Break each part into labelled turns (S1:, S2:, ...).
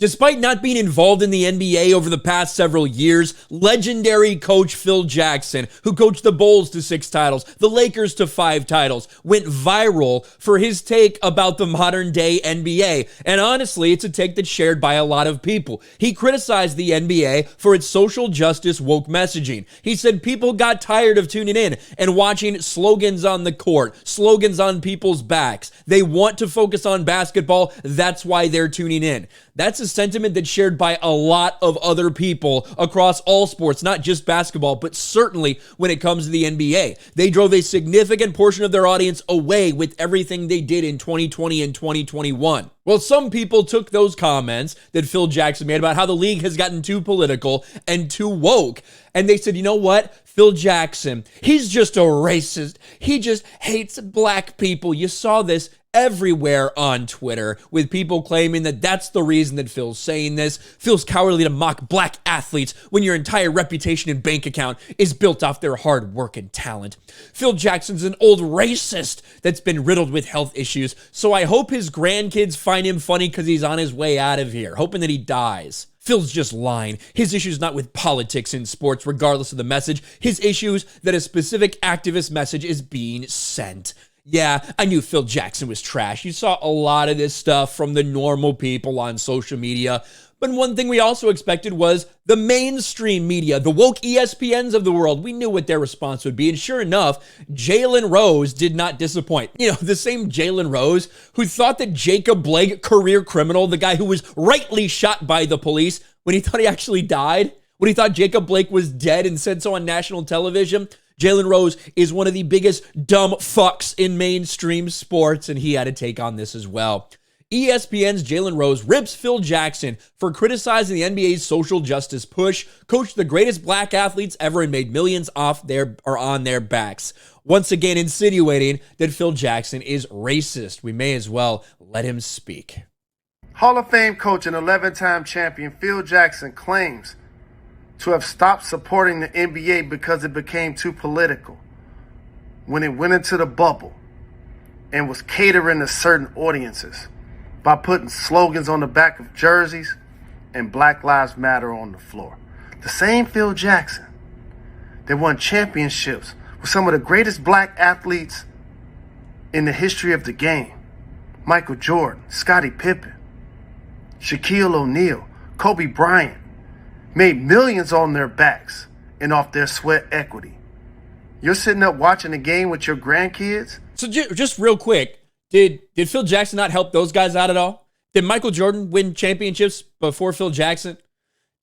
S1: Despite not being involved in the NBA over the past several years, legendary coach Phil Jackson, who coached the Bulls to 6 titles, the Lakers to 5 titles, went viral for his take about the modern day NBA. And honestly, it's a take that's shared by a lot of people. He criticized the NBA for its social justice woke messaging. He said people got tired of tuning in and watching slogans on the court, slogans on people's backs. They want to focus on basketball. That's why they're tuning in. That's a sentiment that's shared by a lot of other people across all sports, not just basketball, but certainly when it comes to the NBA. They drove a significant portion of their audience away with everything they did in 2020 and 2021. Well, some people took those comments that Phil Jackson made about how the league has gotten too political and too woke, and they said, you know what? Phil Jackson, he's just a racist. He just hates black people. You saw this everywhere on Twitter with people claiming that that's the reason that Phil's saying this. Phil's cowardly to mock black athletes when your entire reputation and bank account is built off their hard work and talent. Phil Jackson's an old racist that's been riddled with health issues, so I hope his grandkids find him funny because he's on his way out of here, hoping that he dies. Phil's just lying. His issue's not with politics in sports, regardless of the message. His issue's that a specific activist message is being sent. Yeah, I knew Phil Jackson was trash. You saw a lot of this stuff from the normal people on social media. But one thing we also expected was the mainstream media, the woke ESPNs of the world. We knew what their response would be. And sure enough, Jalen Rose did not disappoint. You know, the same Jalen Rose who thought that Jacob Blake, career criminal, the guy who was rightly shot by the police when he thought he actually died, when he thought Jacob Blake was dead and said so on national television. Jalen Rose is one of the biggest dumb fucks in mainstream sports, and he had to take on this as well. ESPN's Jalen Rose rips Phil Jackson for criticizing the NBA's social justice push, coached the greatest black athletes ever and made millions on their backs. Once again insinuating that Phil Jackson is racist. We may as well let him speak.
S2: Hall of Fame coach and 11-time champion Phil Jackson claims to have stopped supporting the NBA because it became too political when it went into the bubble and was catering to certain audiences by putting slogans on the back of jerseys and Black Lives Matter on the floor. The same Phil Jackson that won championships with some of the greatest black athletes in the history of the game. Michael Jordan, Scottie Pippen, Shaquille O'Neal, Kobe Bryant, made millions on their backs and off their sweat equity. You're sitting up watching a game with your grandkids?
S1: So just real quick, did Phil Jackson not help those guys out at all? Did Michael Jordan win championships before Phil Jackson?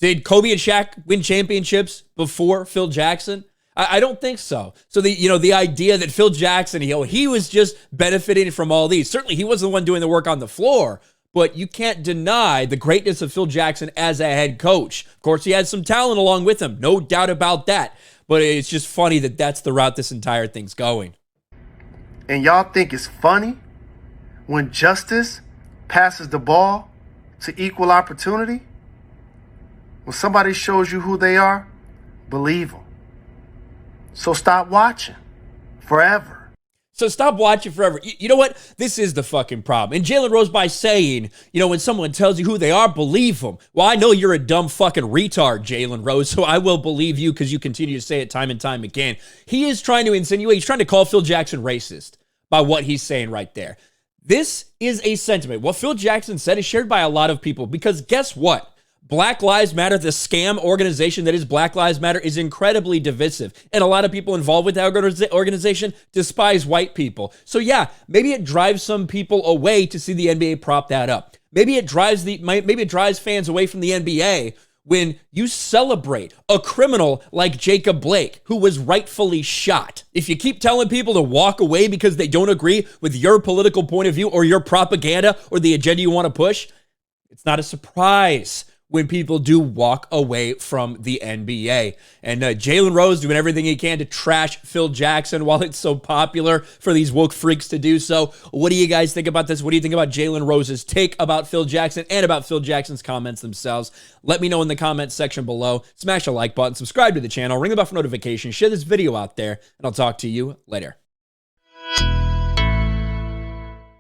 S1: Did Kobe and Shaq win championships before Phil Jackson? I don't think so. So the idea that Phil Jackson, he was just benefiting from all these. Certainly he wasn't the one doing the work on the floor, but you can't deny the greatness of Phil Jackson as a head coach. Of course, he had some talent along with him. No doubt about that. But it's just funny that that's the route this entire thing's going.
S2: And y'all think it's funny when justice passes the ball to equal opportunity? When somebody shows you who they are, believe them. So stop watching forever.
S1: So stop watching forever. You know what? This is the fucking problem. And Jalen Rose, by saying, when someone tells you who they are, believe them. Well, I know you're a dumb fucking retard, Jalen Rose, so I will believe you because you continue to say it time and time again. He is trying to insinuate, he's trying to call Phil Jackson racist by what he's saying right there. This is a sentiment. What Phil Jackson said is shared by a lot of people because guess what? Black Lives Matter, the scam organization that is Black Lives Matter, is incredibly divisive. And a lot of people involved with that organization despise white people. So yeah, maybe it drives some people away to see the NBA prop that up. Maybe it drives fans away from the NBA when you celebrate a criminal like Jacob Blake, who was rightfully shot. If you keep telling people to walk away because they don't agree with your political point of view or your propaganda or the agenda you want to push, it's not a surprise when people do walk away from the NBA. And Jalen Rose doing everything he can to trash Phil Jackson while it's so popular for these woke freaks to do so. What do you guys think about this? What do you think about Jalen Rose's take about Phil Jackson and about Phil Jackson's comments themselves? Let me know in the comments section below. Smash a like button, subscribe to the channel, ring the bell for notifications, share this video out there, and I'll talk to you later.